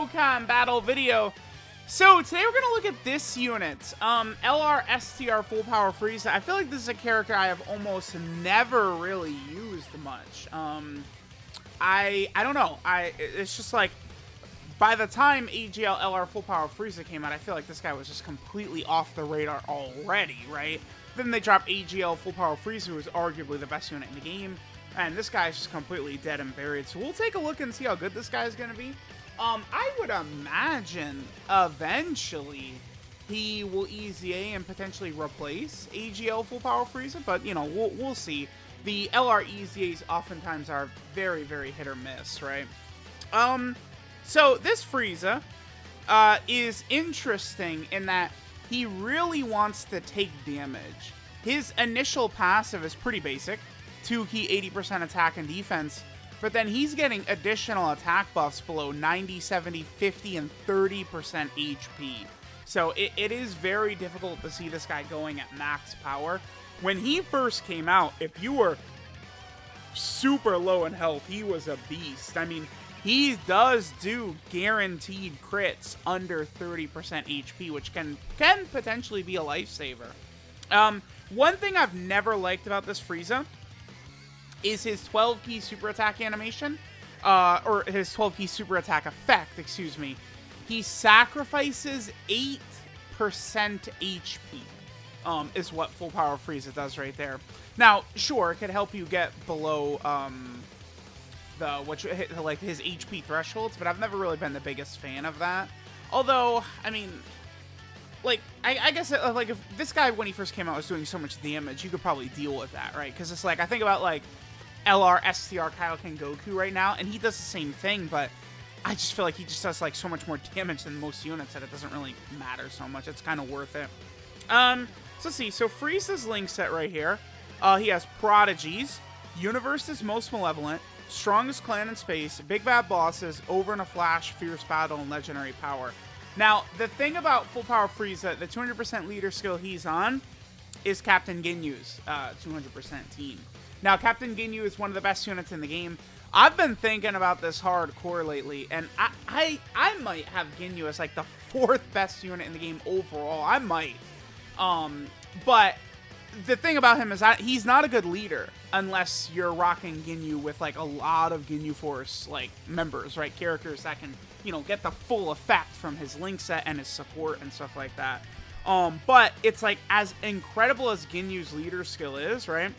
Dokkan battle video. So today we're going to look at this unit, LR STR Full Power FRIEZA. I feel like this is a character I have almost never really used much. I don't know. It's just like, by the time AGL LR Full Power FRIEZA came out, I feel like this guy was just completely off the radar already, right? Then they dropped AGL Full Power FRIEZA, who is arguably the best unit in the game, and this guy's just completely dead and buried. So we'll take a look and see how good this guy is going to be. I would imagine eventually he will EZA and potentially replace AGL Full Power FRIEZA, but you know, we'll see. The LR EZAs oftentimes are very, very hit or miss, right? So this FRIEZA is interesting in that he really wants to take damage. His initial passive is pretty basic, 2 key 80% attack and defense, but then he's getting additional attack buffs below 90, 70, 50, and 30% HP. So it is very difficult to see this guy going at max power. When he first came out, if you were super low in health, he was a beast. I mean, he does do guaranteed crits under 30% HP, which can potentially be a lifesaver. One thing I've never liked about this FRIEZA is his 12-key super attack animation, or his 12-key super attack effect, excuse me. He sacrifices 8% HP, is what Full Power FRIEZA does right there. Now, sure, it could help you get below, his HP thresholds, but I've never really been the biggest fan of that. Although, I mean, like, I guess, like, if this guy, when he first came out, was doing so much damage, you could probably deal with that, right? Because it's like, I think about, like, LR STR Kaioken Goku right now, and he does the same thing, but I just feel like he just does, like, so much more damage than most units that it doesn't really matter so much. It's kind of worth it. So let's see. So Frieza's link set right here. He has Prodigies, Universe's Most Malevolent, Strongest Clan in Space, Big Bad Bosses, Over in a Flash, Fierce Battle, and Legendary Power. Now, the thing about Full Power FRIEZA, the 200% leader skill he's on is Captain Ginyu's 200% team. Now, Captain Ginyu is one of the best units in the game. I've been thinking about this hardcore lately, and I might have Ginyu as like the 4th best unit in the game overall. I might. But the thing about him is that he's not a good leader unless you're rocking Ginyu with like a lot of Ginyu Force like members, right? Characters that can, you know, get the full effect from his link set and his support and stuff like that. But it's like, as incredible as Ginyu's leader skill is, right?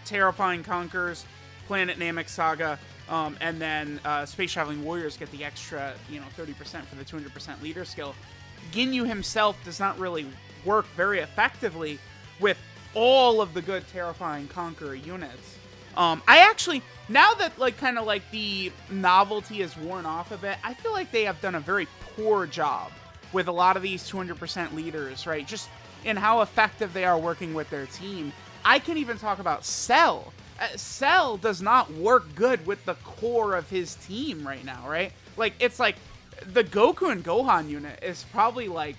Terrifying Conquerors, Planet Namek Saga, and then Space Traveling Warriors get the extra, 30% for the 200% leader skill. Ginyu himself does not really work very effectively with all of the good Terrifying Conqueror units. I actually, now that the novelty has worn off a bit, I feel like they have done a very poor job with a lot of these 200% leaders, right? Just in how effective they are working with their team. I can even talk about Cell. Cell does not work good with the core of his team right now, right? Like, it's like the Goku and Gohan unit is probably like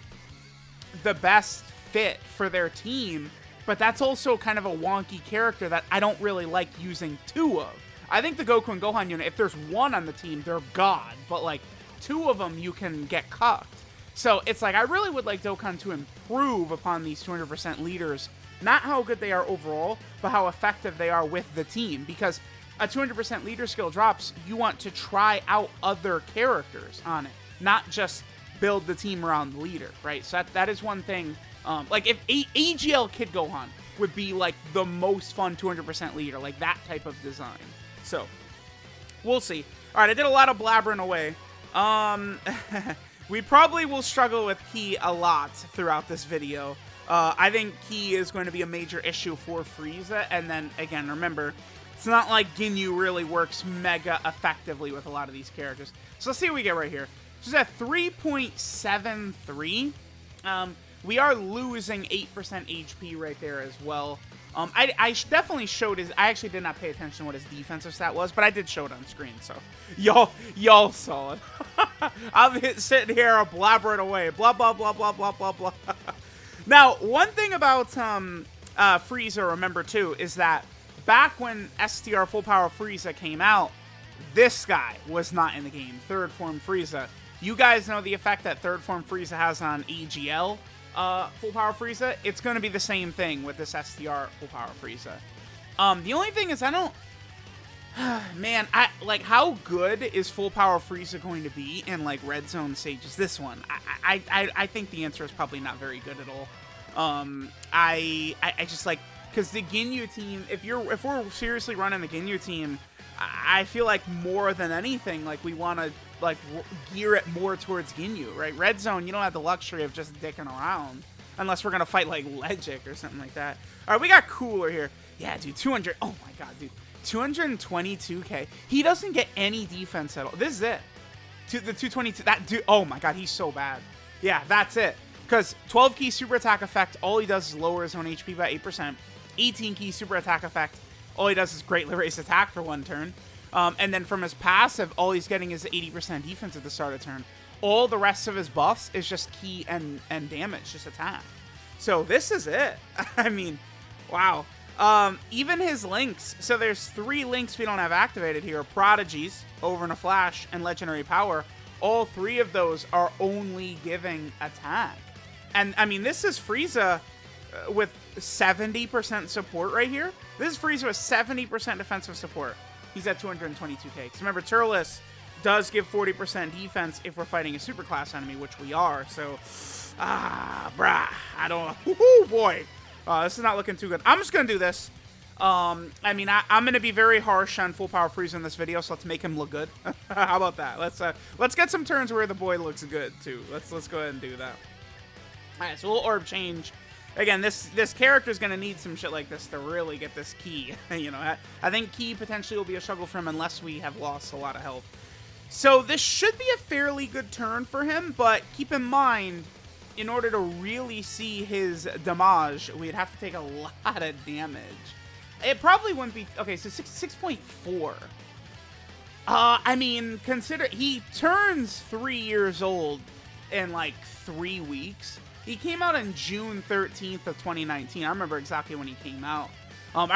the best fit for their team, but that's also kind of a wonky character that I don't really like using 2 of. I think the Goku and Gohan unit, if there's 1 on the team, they're god, but like 2 of them you can get cucked. So it's like, I really would like Dokkan to improve upon these 200% leaders. Not how good they are overall, but how effective they are with the team. Because a 200% leader skill drops, you want to try out other characters on it, not just build the team around the leader, right? So that is one thing. Like, if AGL Kid Gohan would be like the most fun 200% leader, like that type of design. So we'll see. All right, I did a lot of blabbering away. We probably will struggle with Ki a lot throughout this video. I think Ki is going to be a major issue for FRIEZA, and then, again, remember, it's not like Ginyu really works mega effectively with a lot of these characters. So let's see what we get right here. Just at 3.73, we are losing 8% HP right there as well. I definitely showed his, I actually did not pay attention to what his defensive stat was, but I did show it on screen, so y'all saw it. I'm sitting here blabbering away, blah, blah, blah, blah, blah, blah, blah. Now, one thing about FRIEZA, remember too, is that back when STR Full Power FRIEZA came out, this guy was not in the game, Third Form FRIEZA. You guys know the effect that third form Frieza has on AGL full power Frieza. It's going to be the same thing with this STR full power Frieza. The only thing is I don't... Man, how good is full power Frieza going to be in, like, red zone stages? This one. I think the answer is probably not very good at all. I just, like... Because the Ginyu team, if we're seriously running the Ginyu team, I feel like more than anything, like, we want to, like, gear it more towards Ginyu, right? Red zone, you don't have the luxury of just dicking around. Unless we're going to fight, like, Legic or something like that. All right, we got Cooler here. Yeah, dude, 200... Oh, my God, dude. 222k. He doesn't get any defense at all. This is it. The 222. That dude. Oh my god, he's so bad. Yeah, that's it. Because 12 key super attack effect, all he does is lower his own HP by 8%. 18 key super attack effect, all he does is greatly raise attack for 1 turn. And then from his passive, all he's getting is 80% defense at the start of turn. All the rest of his buffs is just key and damage, just attack. So this is it. I mean, wow. Even his links, so there's 3 links we don't have activated here: Prodigies, Over in a Flash, and Legendary Power. All 3 of those are only giving attack. And, I mean, this is Frieza with 70% support right here. This is Frieza with 70% defensive support. He's at 222k. Because remember, Turles does give 40% defense if we're fighting a superclass enemy, which we are. So, I don't know. Woohoo, boy. This is not looking too good. I'm just going to do this. I mean, I'm going to be very harsh on full power Frieza in this video, so let's make him look good. How about that? Let's get some turns where the boy looks good, too. Let's go ahead and do that. All right, so we'll orb change. Again, this character is going to need some shit like this to really get this key. You know, I think key potentially will be a struggle for him unless we have lost a lot of health. So this should be a fairly good turn for him, but keep in mind, in order to really see his damage, we'd have to take a lot of damage. It probably wouldn't be... Okay, so 6.4. I mean, consider... He turns 3 years old in, like, 3 weeks. He came out on June 13th of 2019. I remember exactly when he came out.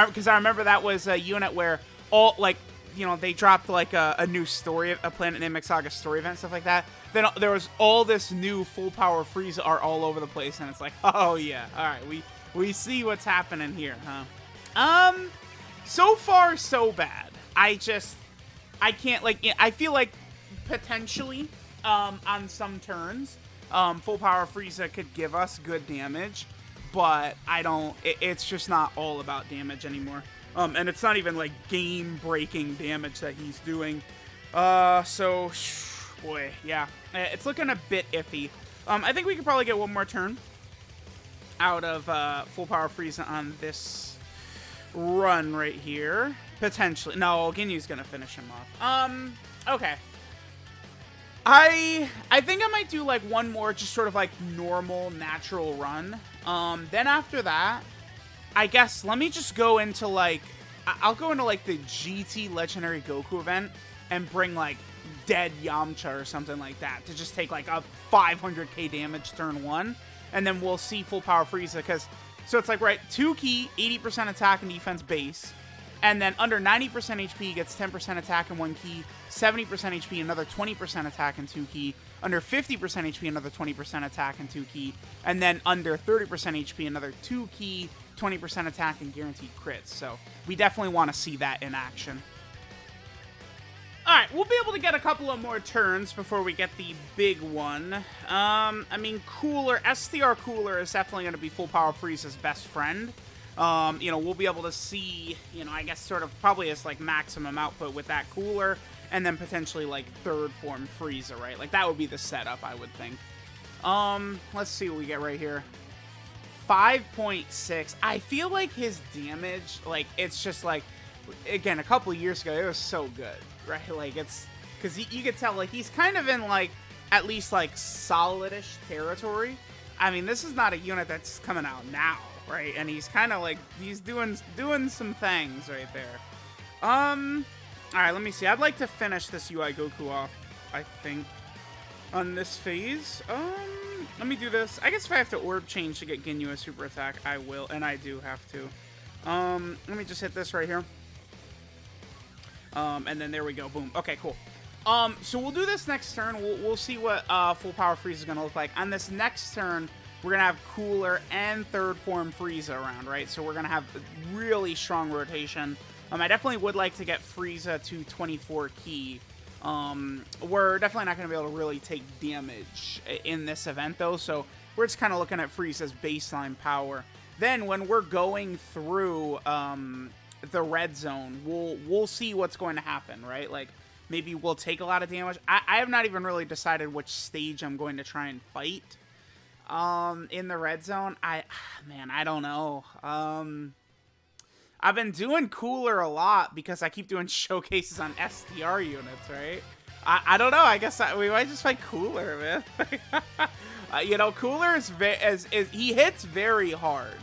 Because I remember that was a unit where all, like... You know, they dropped, like, a new story, a Planet Namek Saga story event, stuff like that. Then there was all this new full power Frieza art all over the place, and it's like, oh, yeah. All right, we see what's happening here, huh? So far, so bad. I can't, like, I feel like, potentially, on some turns, full power Frieza could give us good damage, but it's just not all about damage anymore. And it's not even, like, game-breaking damage that he's doing. So, boy, yeah. It's looking a bit iffy. I think we could probably get one more turn out of full power Frieza on this run right here. Potentially. No, Ginyu's gonna finish him off. Okay. I think I might do, like, one more just sort of, like, normal, natural run. Then after that... I guess, let me just go into, like, I'll go into, like, the GT Legendary Goku event and bring, like, dead Yamcha or something like that to just take, like, a 500k damage turn 1, and then we'll see full power Frieza, because, so it's like, right, 2 key, 80% attack and defense base, and then under 90% HP gets 10% attack and 1 key, 70% HP, another 20% attack and 2 key, under 50% HP, another 20% attack and 2 key, and then under 30% HP, another 2 key, 20% attack and guaranteed crits. So we definitely want to see that in action. Alright, we'll be able to get a couple of more turns before we get the big one. I mean, Cooler, STR Cooler is definitely going to be full power Frieza's best friend. You know, we'll be able to see, you know, I guess sort of probably as, like, maximum output with that Cooler, and then potentially, like, third form Frieza, right? Like, that would be the setup, I would think. Let's see what we get right here. 5.6. I feel like his damage, like, it's just, like, again, a couple of years ago, it was so good, right? Like, it's, because you could tell, like, he's kind of in, like, at least, like, solidish territory. I mean, this is not a unit that's coming out now, right? And he's kind of, like, he's doing some things right there. Alright, let me see. I'd like to finish this UI Goku off, I think, on this phase. Let me do this. I guess if I have to orb change to get Ginyu a super attack, I will, and I do have to. Let me just hit this right here. And then there we go. Boom. Okay, cool. So we'll do this next turn. We'll see what full power Frieza is gonna look like. On this next turn, we're gonna have Cooler and third form Frieza around, right? So we're gonna have really strong rotation. I definitely would like to get Frieza to 24 key. We're definitely not gonna be able to really take damage in this event though, so we're just kind of looking at Frieza's baseline power. Then when we're going through the red zone, we'll see what's going to happen, right? Like, maybe we'll take a lot of damage. I have not even really decided which stage I'm going to try and fight in the red zone. Man, I don't know. I've been doing Cooler a lot because I keep doing showcases on STR units, right? I don't know. I guess we might just fight Cooler, man. You know, Cooler is he hits very hard.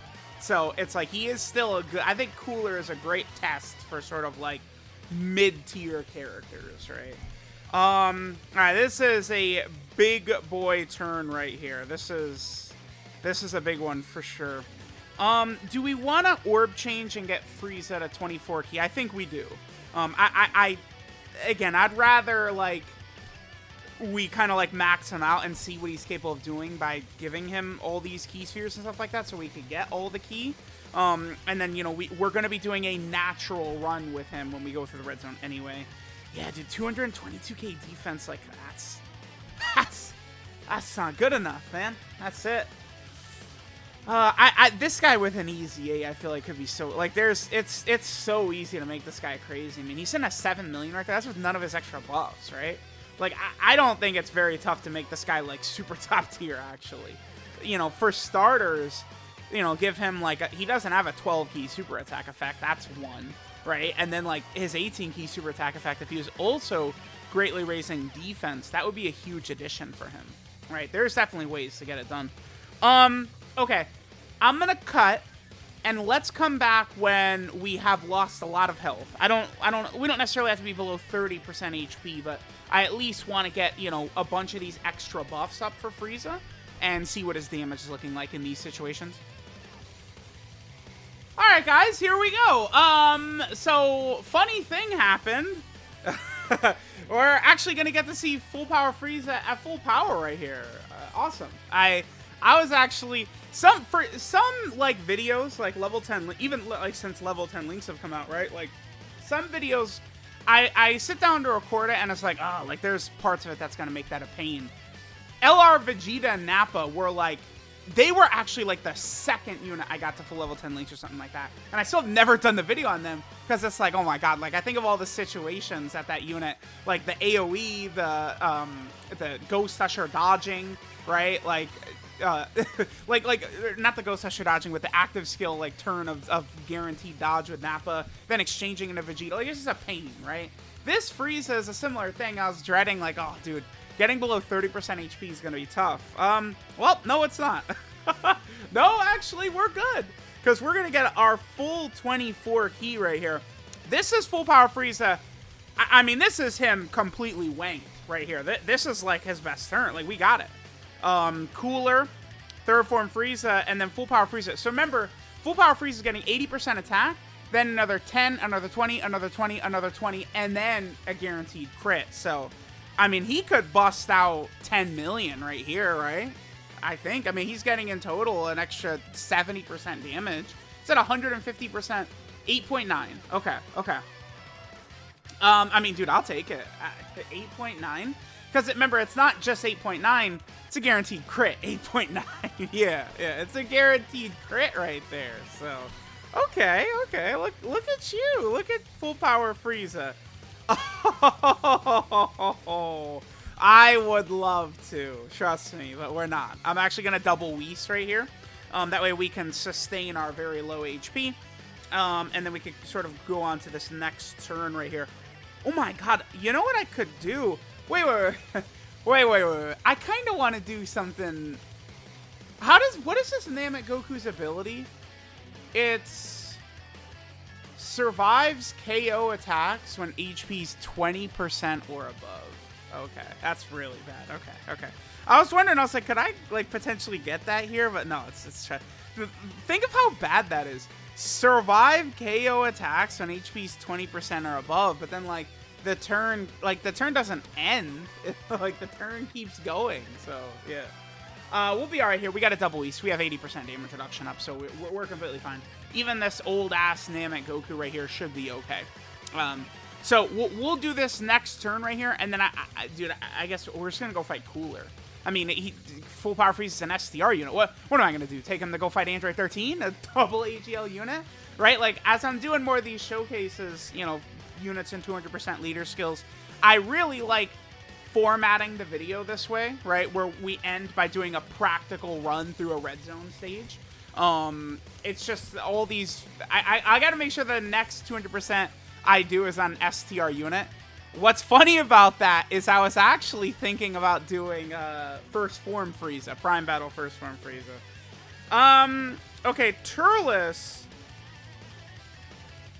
So it's like he is still a good... I think Cooler is a great test for sort of like mid-tier characters, right? Alright, this is a big boy turn right here. This is a big one for sure. Do we want to orb change and get Frieza to 24 key? I think we do. Again, I'd rather like we kind of like max him out and see what he's capable of doing by giving him all these key spheres and stuff like that, so we could get all the key. And then, you know, we're going to be doing a natural run with him when we go through the red zone anyway. Yeah, dude, 222k defense, like, that's not good enough, man. That's it. This guy with an easy A, I feel like could be so, like, it's so easy to make this guy crazy. I mean, he's in a 7 million right there. That's with none of his extra buffs, right? Like, I don't think it's very tough to make this guy, like, super top tier, actually. You know, for starters, you know, give him, like, he doesn't have a 12-key super attack effect. That's one, right? And then, like, his 18-key super attack effect, if he was also greatly raising defense, that would be a huge addition for him, right? There's definitely ways to get it done. Okay. I'm gonna cut, and let's come back when we have lost a lot of health. We don't necessarily have to be below 30% HP, but I at least want to get, you know, a bunch of these extra buffs up for Frieza and see what his damage is looking like in these situations. Alright, guys, here we go. So, funny thing happened. We're actually going to get to see full power Frieza at full power right here. Awesome. I was actually... Some like, videos, like, level 10... Even, like, since level 10 links have come out, right? Like, some videos... I sit down to record it, and it's like, oh, like, there's parts of it that's going to make that a pain. LR, Vegeta, and Nappa were, like... They were actually, like, the second unit I got to full level 10 links or something like that. And I still have never done the video on them, because it's like, oh my god, like, I think of all the situations that unit, like, the AoE, the Ghost Usher dodging, right? Like, like, not the Ghost Usher dodging, with the active skill, like, turn of guaranteed dodge with Nappa, then exchanging into Vegeta. Like, it's just a pain, right? This Frieza is a similar thing. I was dreading, like, oh, dude, getting below 30% HP is going to be tough. Well, no, it's not. No, actually, we're good. Because we're going to get our full 24 key right here. This is full power Frieza. I mean, this is him completely wanked right here. This is, like, his best turn. Like, we got it. Cooler, third form Frieza, and then full power Frieza. So remember, full power Frieza is getting 80% attack, then another 10, another 20, another 20, another 20, and then a guaranteed crit. So... I mean, he could bust out 10 million right here, right? I think. I mean, he's getting in total an extra 70% damage. It's at 150%, 8.9. Okay, okay. I mean, dude, I'll take it. 8.9? Because remember, it's not just 8.9. It's a guaranteed crit. 8.9. Yeah, it's a guaranteed crit right there. So, okay. Look at you. Look at full power Frieza. Oh, I would love to, trust me, but we're not. I'm actually going to double Whis right here. That way we can sustain our very low HP. And then we can sort of go on to this next turn right here. Oh my god, you know what I could do? Wait. I kind of want to do something. What is this name at Goku's ability? It's... survives KO attacks when HP's 20% or above. Okay, that's really bad. Okay. I was wondering, I was like, could I, like, potentially get that here? But no, it's think of how bad that is. Survive KO attacks when HP's 20% or above, but then, like, the turn, like, the turn doesn't end. Like, the turn keeps going, so, yeah. We'll be alright here. We got a double East. We have 80% damage reduction up, so we're completely fine. Even this old-ass Namek Goku right here should be okay. So we'll do this next turn right here, and then, dude, I guess we're just going to go fight Cooler. I mean, full power freeze is an STR unit. What am I going to do? Take him to go fight Android 13? A double AGL unit? Right? Like, as I'm doing more of these showcases, you know, units and 200% leader skills, I really like formatting the video this way, right? Where we end by doing a practical run through a red zone stage. It's just all these... I got to make sure the next 200% I do is on an STR unit. What's funny about that is I was actually thinking about doing First Form Frieza, Prime Battle First Form Frieza. Okay, Turles.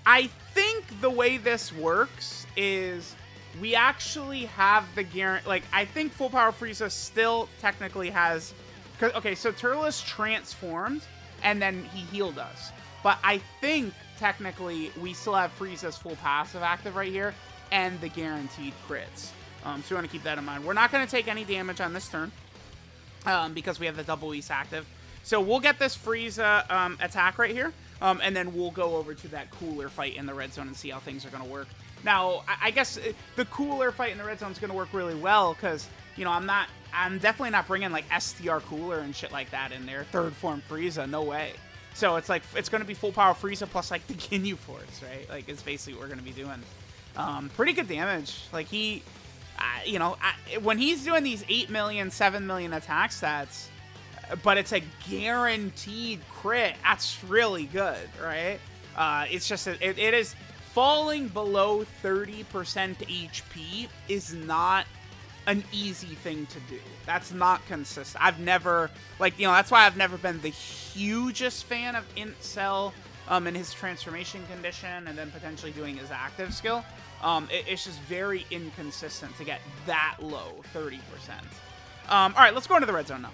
I think the way this works is we actually have the guarantee. Like, I think Full Power Frieza still technically has. Okay, so Turles transformed and then he healed us. But I think technically we still have Frieza's full passive active right here and the guaranteed crits. So we want to keep that in mind. We're not going to take any damage on this turn because we have the double East active. So we'll get this Frieza attack right here, and then we'll go over to that Cooler fight in the red zone and see how things are going to work. Now, I guess the Cooler fight in the red zone is going to work really well because, you know, I'm definitely not bringing like STR Cooler and shit like that in there. Third Form Frieza, no way. So it's like, it's going to be full power Frieza plus like the Ginyu Force, right? Like, it's basically what we're going to be doing. Pretty good damage. Like, he, you know, when he's doing these 8 million, 7 million attack stats, but it's a guaranteed crit, that's really good, right? It's just, it is falling below 30% HP is not an easy thing to do. That's not consistent. I've never, like, you know, that's why I've never been the hugest fan of Incel in his transformation condition and then potentially doing his active skill. It's just very inconsistent to get that low, 30%. All right, let's go into the red zone now.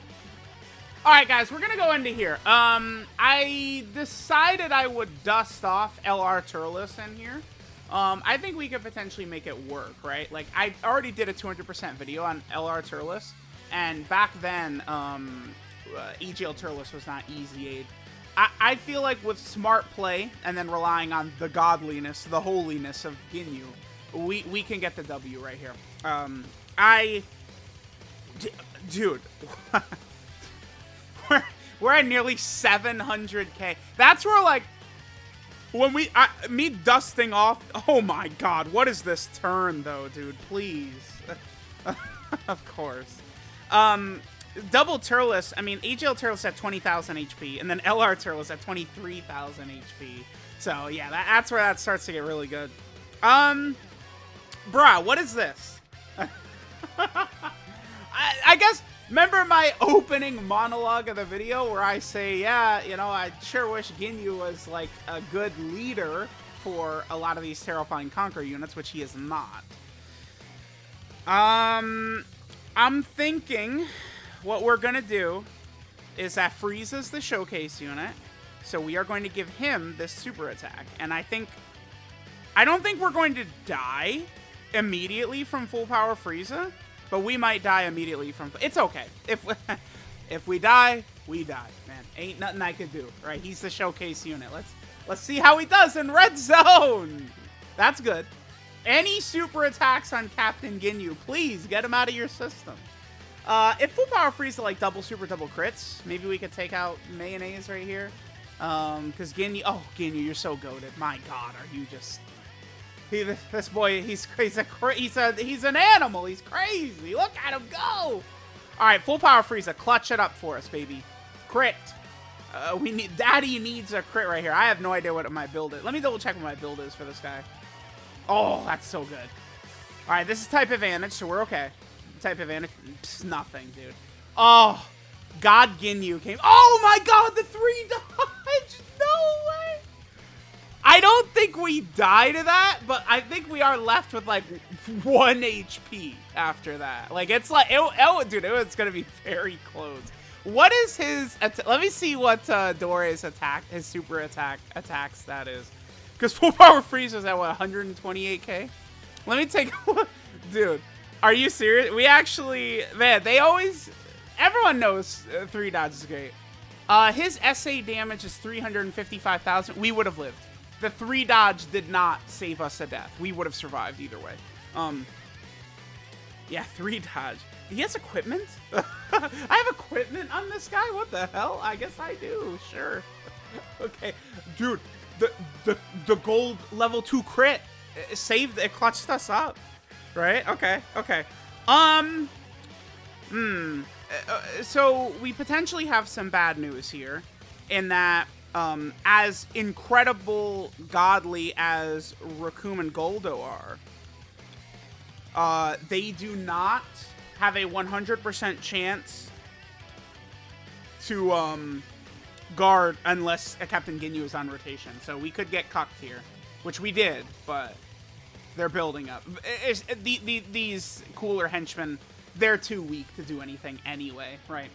All right, guys, we're going to go into here. I decided I would dust off LR Turles in here. I think we could potentially make it work, right? Like, I already did a 200% video on LR Turles, and back then, EGL Turles was not easy aid. I feel like with smart play, and then relying on the godliness, the holiness of Ginyu, we can get the W right here. Dude... We're at nearly 700k. That's where, like, when me dusting off. Oh my god, what is this turn though, dude? Please, of course. Double Turles. I mean, AGL Turles at 20,000 HP, and then LR Turles at 23,000 HP. So yeah, that's where that starts to get really good. Bruh, what is this? I guess. Remember my opening monologue of the video where I say, yeah, you know, I sure wish Ginyu was, like, a good leader for a lot of these Terrifying Conqueror units, which he is not. I'm thinking what we're going to do is that Frieza's the showcase unit, so we are going to give him this super attack. And I don't think we're going to die immediately from full power Frieza. But we might die immediately from... It's okay. If we die, we die, man. Ain't nothing I can do, right? He's the showcase unit. Let's see how he does in red zone. That's good. Any super attacks on Captain Ginyu, please get him out of your system. If full power Frieza like double super double crits, maybe we could take out Mayonnaise right here. Because Ginyu... Oh, Ginyu, you're so goated. My god, are you just... This boy, he's an animal. He's crazy. Look at him go. All right, full power Frieza. Clutch it up for us, baby. Crit. Daddy needs a crit right here. I have no idea what my build is. Let me double check what my build is for this guy. Oh, that's so good. All right, this is type advantage, so we're okay. Type advantage, psst, nothing, dude. Oh, God Ginyu came. Oh my God, the 3 dodge. No way. I don't think we die to that, but I think we are left with like 1 HP after that. Like, it's like, dude, it's gonna be very close. What is his? Let me see what Dore's attack, his super attack stat is. Because full power freeze is at what, 128k? Let me take a look. Dude, are you serious? We actually, man, they always, everyone knows 3 dodge is great. His SA damage is 355,000. We would have lived. The 3 dodge did not save us a death. We would have survived either way. Yeah, 3 dodge. He has equipment? I have equipment on this guy? What the hell? I guess I do. Sure. Okay. Dude, the gold level 2 crit saved, it clutched us up. Right? Okay. Okay. So we potentially have some bad news here in that as incredible godly as Raccoon and Goldo are, they do not have a 100% chance to guard unless a Captain Ginyu is on rotation. So we could get cucked here, which we did, but they're building up. These cooler henchmen, they're too weak to do anything anyway, right?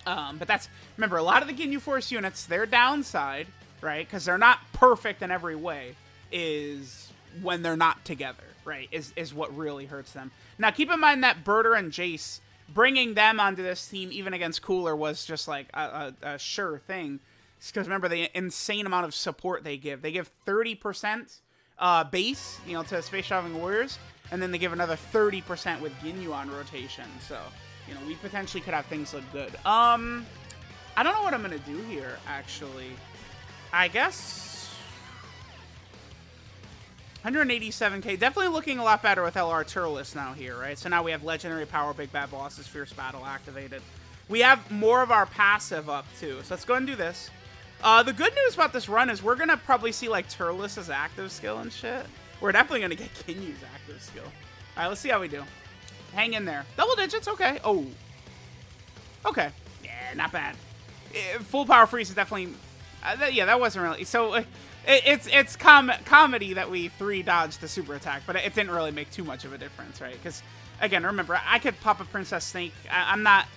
But that's, remember, a lot of the Ginyu Force units, their downside, right, because they're not perfect in every way, is when they're not together, right, is what really hurts them. Now, keep in mind that Birder and Jace, bringing them onto this team, even against Cooler, was just like a sure thing. Because remember, the insane amount of support they give. They give 30% base, you know, to Space Traveling Warriors, and then they give another 30% with Ginyu on rotation. So, you know, we potentially could have things look good. I don't know what I'm going to do here, actually. I guess 187k. Definitely looking a lot better with LR Turles now here, right? So now we have Legendary Power, Big Bad Bosses, Fierce Battle activated. We have more of our passive up, too. So let's go and do this. The good news about this run is we're going to probably see, like, Turles' active skill and shit. We're definitely going to get Ginyu's active skill. All right, let's see how we do. Hang in there. Double digits, okay. Oh. Okay. Yeah, not bad. Full power freeze is definitely... yeah, that wasn't really... So, it's comedy that we 3 dodged the super attack, but it didn't really make too much of a difference, right? Because, again, remember, I could pop a Princess Snake. I'm not,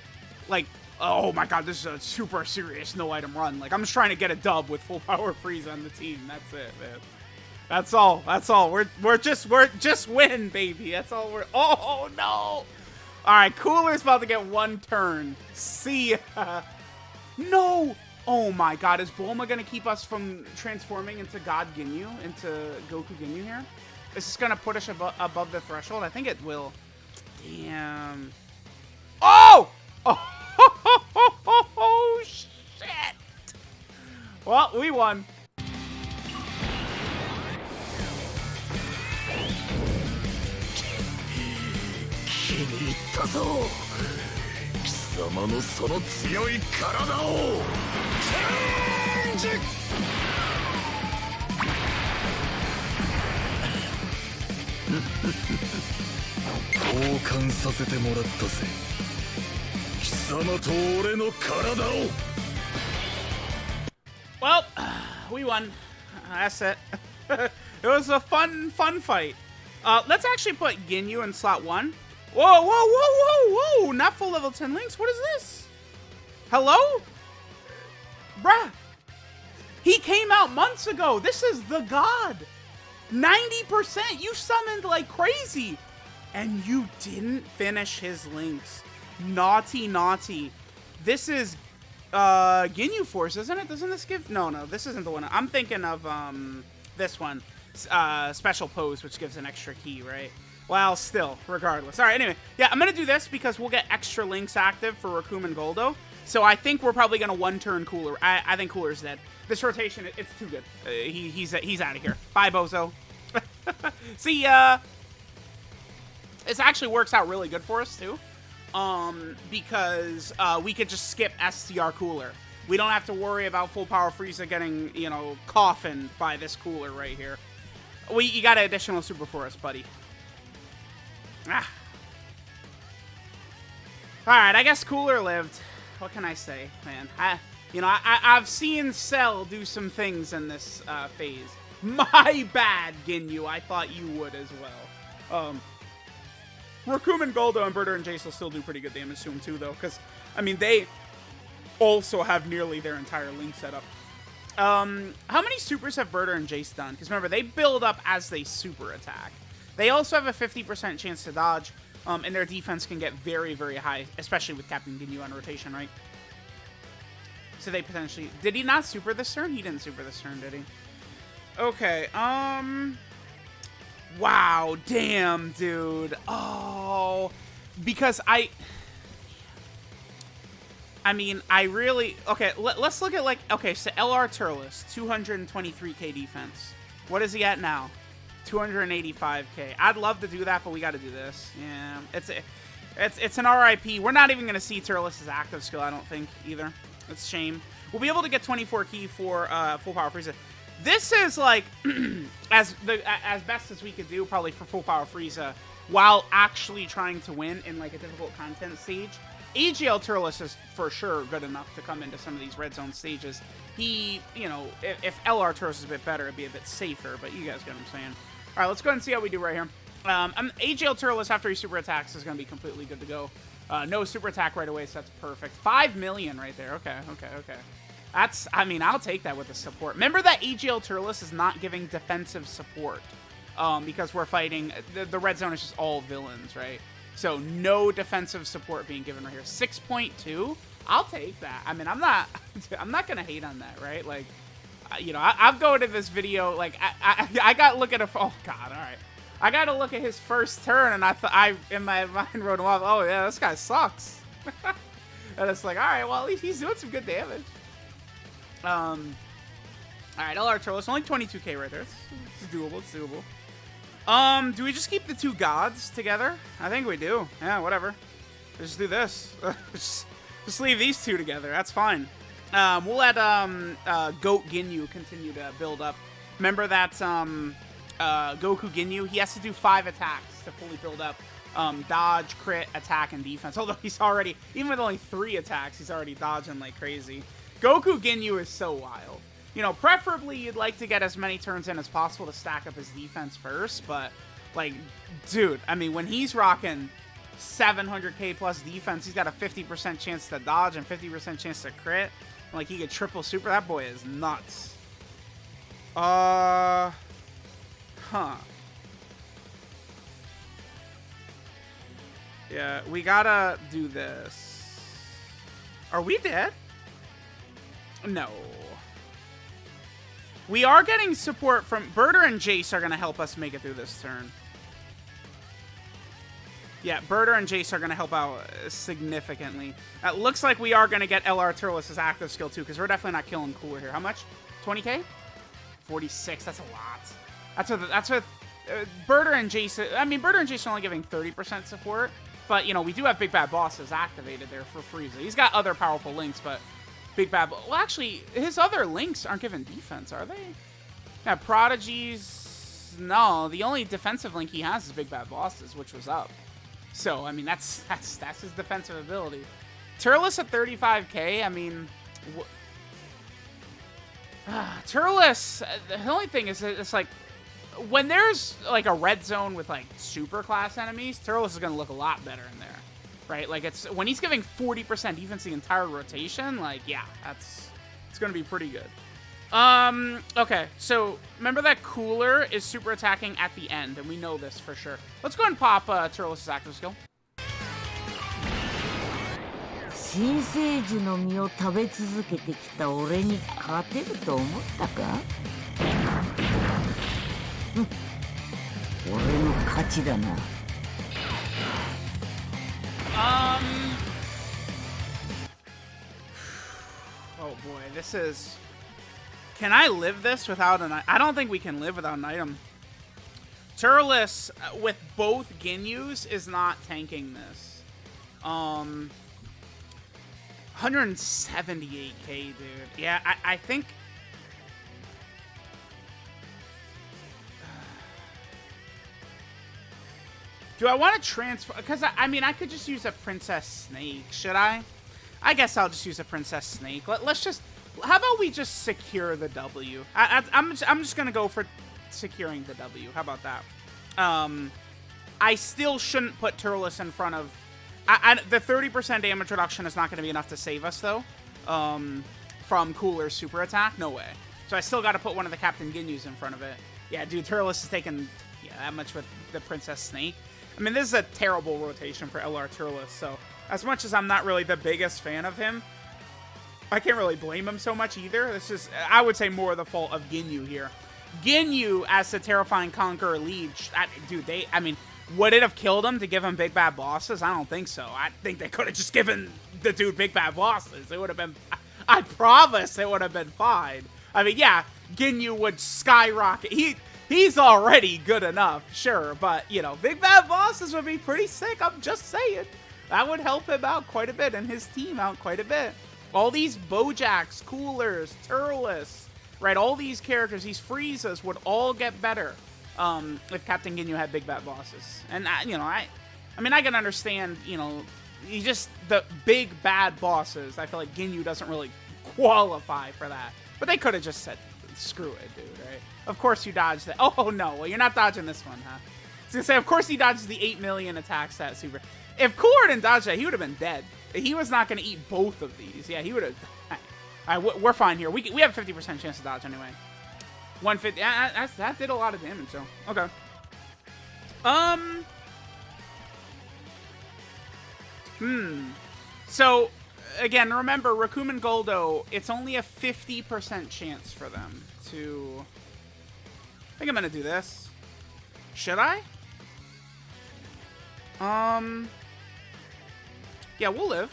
like... Oh my god, this is a super serious no-item run. Like, I'm just trying to get a dub with full power freeze on the team. That's it, man. That's all. That's all. We're just win, baby. That's all we're... Oh, no! Alright, Cooler's about to get 1 turn. See ya. No! Oh my god, is Bulma gonna keep us from transforming into God Ginyu? Into Goku Ginyu here? Is this gonna put us above the threshold? I think it will. Damn. Oh! Oh! Oh, shit! Well, we won. Well, we won. That's it. It was a fun fight. Let's actually put Ginyu in slot 1. Whoa, whoa, whoa, whoa, whoa! Not full level 10 links. What is this? Hello? Bruh. He came out months ago. This is the god. 90%. You summoned like crazy. And you didn't finish his links. Naughty, naughty. This is Ginyu Force, isn't it? Doesn't this give... No, this isn't the one. I'm thinking of this one. Special Pose, which gives an extra key, right? Well, still, regardless. All right, anyway. Yeah, I'm going to do this because we'll get extra links active for Raccoon and Goldo. So I think we're probably going to 1-turn Cooler. I think Cooler's dead. This rotation, it's too good. He's out of here. Bye, Bozo. See ya. This actually works out really good for us, too. Because we could just skip STR Cooler. We don't have to worry about full power Frieza getting, you know, coffined by this Cooler right here. You got an additional super for us, buddy. Ah. Alright, I guess Cooler lived. What can I say, man? I've seen Cell do some things in this phase. My bad, Ginyu. I thought you would as well. Raccoon and Goldo and Birder and Jace will still do pretty good damage to him too, though. Because, I mean, they also have nearly their entire link set up. How many supers have Birder and Jace done? Because remember, they build up as they super attack. They also have a 50% chance to dodge, and their defense can get very, very high, especially with Captain Ginyu on rotation, right? So they potentially... Did he not super this turn? He didn't super this turn, did he? Okay, wow, damn, dude. Oh, because I mean, I really... Okay, let's look at, like... Okay, so LR Turles, 223k defense. What is he at now? 285k. I'd love to do that, but we got to do this. Yeah, it's an RIP. We're not even going to see Turles' active skill, I don't think, either. It's a shame. We'll be able to get 24 key for full power Frieza. This is, like, as best as we could do, probably, for full power Frieza, while actually trying to win in, like, a difficult content stage. AGL Turles is for sure good enough to come into some of these red zone stages. He, you know, if LR Turles is a bit better, it'd be a bit safer, but you guys get what I'm saying. All right, let's go ahead and see how we do right here. AGL Turles, after he super attacks, is going to be completely good to go. No super attack right away, so that's perfect. 5 million right there. Okay. That's, I mean, I'll take that with the support. Remember that AGL Turles is not giving defensive support because we're fighting, the red zone is just all villains, right? So no defensive support being given right here. 6.2, I'll take that. I mean, I'm not going to hate on that, right? Like, you know, I've go to this video, like, I got to look at a, oh God, all right. I got to look at his first turn, and I in my mind wrote him off, oh yeah, this guy sucks. And it's like, all right, well, at least he's doing some good damage. All right, LR Turles, only 22k right there. It's doable, it's doable. Do we just keep the two gods together? I think we do. Yeah, whatever. Just do this. just leave these two together. That's fine. We'll let Goat Ginyu continue to build up. Remember that Goku Ginyu, he has to do 5 attacks to fully build up dodge, crit, attack, and defense. Although he's already, even with only 3 attacks, he's already dodging like crazy. Goku Ginyu is so wild. You know, preferably you'd like to get as many turns in as possible to stack up his defense first, but, like, dude, I mean, when he's rocking 700k plus defense, he's got a 50% chance to dodge and 50% chance to crit. Like, he could triple super. That boy is nuts. Huh. Yeah, we gotta do this. Are we dead? No. We are getting support from... Birder and Jace are going to help us make it through this turn. Yeah, Birder and Jace are going to help out significantly. It looks like we are going to get LR Turles' active skill too, because we're definitely not killing Cooler here. How much? 20k? 46. That's a lot. That's what Birder and Jace... I mean, Birder and Jace are only giving 30% support, but, you know, we do have Big Bad Bosses activated there for Frieza. He's got other powerful links, but... Big Bad... Well, actually, his other links aren't giving defense, are they? Yeah, Prodigies... No, the only defensive link he has is Big Bad Bosses, which was up. So, I mean, that's his defensive ability. Turles at 35k, I mean... Turles... The only thing is, it's like... When there's, like, a red zone with, like, super class enemies, Turles is going to look a lot better in there. Right, like it's when he's giving 40% defense the entire rotation, like yeah, it's gonna be pretty good. Okay, so remember that Cooler is super attacking at the end, and we know this for sure. Let's go ahead and pop Turles' active skill. 新生児の実を食べ続けてきた俺に勝てると思ったか？俺の勝ちだな。Oh boy, this is... Can I live this without an... I don't think we can live without an item. Turles, with both Ginyus, is not tanking this. 178k, dude. Yeah, I think... Do I want to transfer? Because, I mean, I could just use a Princess Snake. Should I? I guess I'll just use a Princess Snake. Let's just... How about we just secure the W? I'm just going to go for securing the W. How about that? I still shouldn't put Turles in front of... the 30% damage reduction is not going to be enough to save us, though. From Cooler's super attack. No way. So I still got to put one of the Captain Ginyus in front of it. Yeah, dude, Turles is taking Yeah, that much with the Princess Snake. I mean, this is a terrible rotation for LR Turles, so as much as I'm not really the biggest fan of him, I can't really blame him so much either. This is, I would say, more the fault of Ginyu here. Ginyu as the Terrifying Conqueror lead, dude, I mean, would it have killed him to give him big bad bosses? I don't think so. I think they could have just given the dude big bad bosses. It would have been, I promise it would have been fine. I mean, yeah, Ginyu would skyrocket. He's already good enough, sure, but, you know, big bad bosses would be pretty sick. I'm just saying. That would help him out quite a bit and his team out quite a bit. All these Bojaks, Coolers, Turles, right, all these characters, these Friezas would all get better if Captain Ginyu had big bad bosses. And, you know, I mean, I can understand, you know, the big bad bosses. I feel like Ginyu doesn't really qualify for that. But they could have just said, screw it, dude, right? Of course you dodged that. Oh, no. Well, you're not dodging this one, huh? I was going to say, of course he dodges the 8 million attack stat super. If Cooler didn't dodge that, he would have been dead. He was not going to eat both of these. Yeah, he would have. All right, we're fine here. We have a 50% chance to dodge anyway. 150. That did a lot of damage, though. Okay. So, again, remember, Rakumen Goldo, it's only a 50% chance for them to... I think I'm going to do this. Should I? Yeah, we'll live.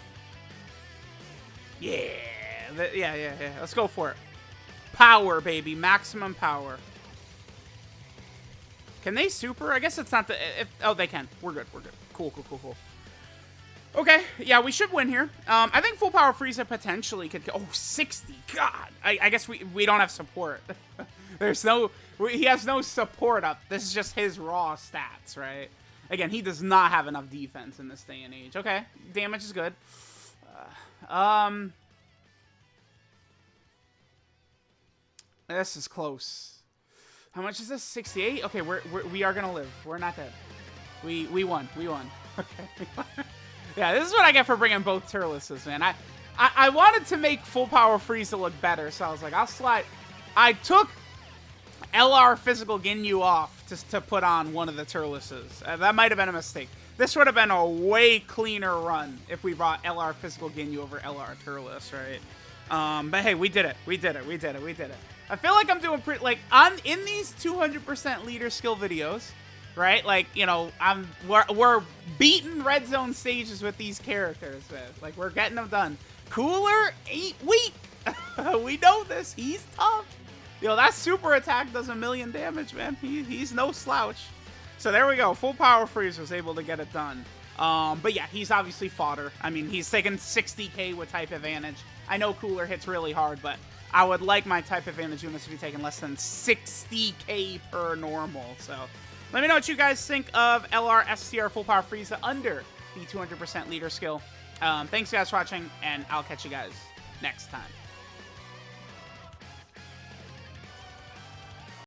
Yeah. Yeah. Let's go for it. Power, baby. Maximum power. Can they super? I guess it's not the... oh, they can. We're good. Cool. Okay. Yeah, we should win here. I think full power Frieza potentially could... Oh, 60. God. I guess we don't have support. There's no... He has no support up. This is just his raw stats, right? Again, he does not have enough defense in this day and age. Okay. Damage is good. This is close. How much is this? 68? Okay, we are gonna live. We're not dead. We won. Okay. Yeah, this is what I get for bringing both Turleses, man. I wanted to make full power Frieza look better, so I was like, I'll slide. I took LR physical Ginyu off just to put on one of the Turleses. That might have been a mistake. This would have been a way cleaner run if we brought LR physical Ginyu over LR Turles, right? But hey, we did it. We did it. I feel like I'm doing pretty, like, in these 200% leader skill videos, right? Like, you know, we're beating red zone stages with these characters, man. Like, we're getting them done. Cooler ain't weak. We know this. He's tough. Yo, that super attack does 1 million damage, man. He's no slouch. So there we go. Full power Frieza was able to get it done. But yeah, he's obviously fodder. I mean, he's taking 60k with type advantage. I know Cooler hits really hard, but I would like my type advantage units to be taking less than 60k per normal. So let me know what you guys think of LR STR full power Frieza under the 200% leader skill. Thanks guys for watching, and I'll catch you guys next time.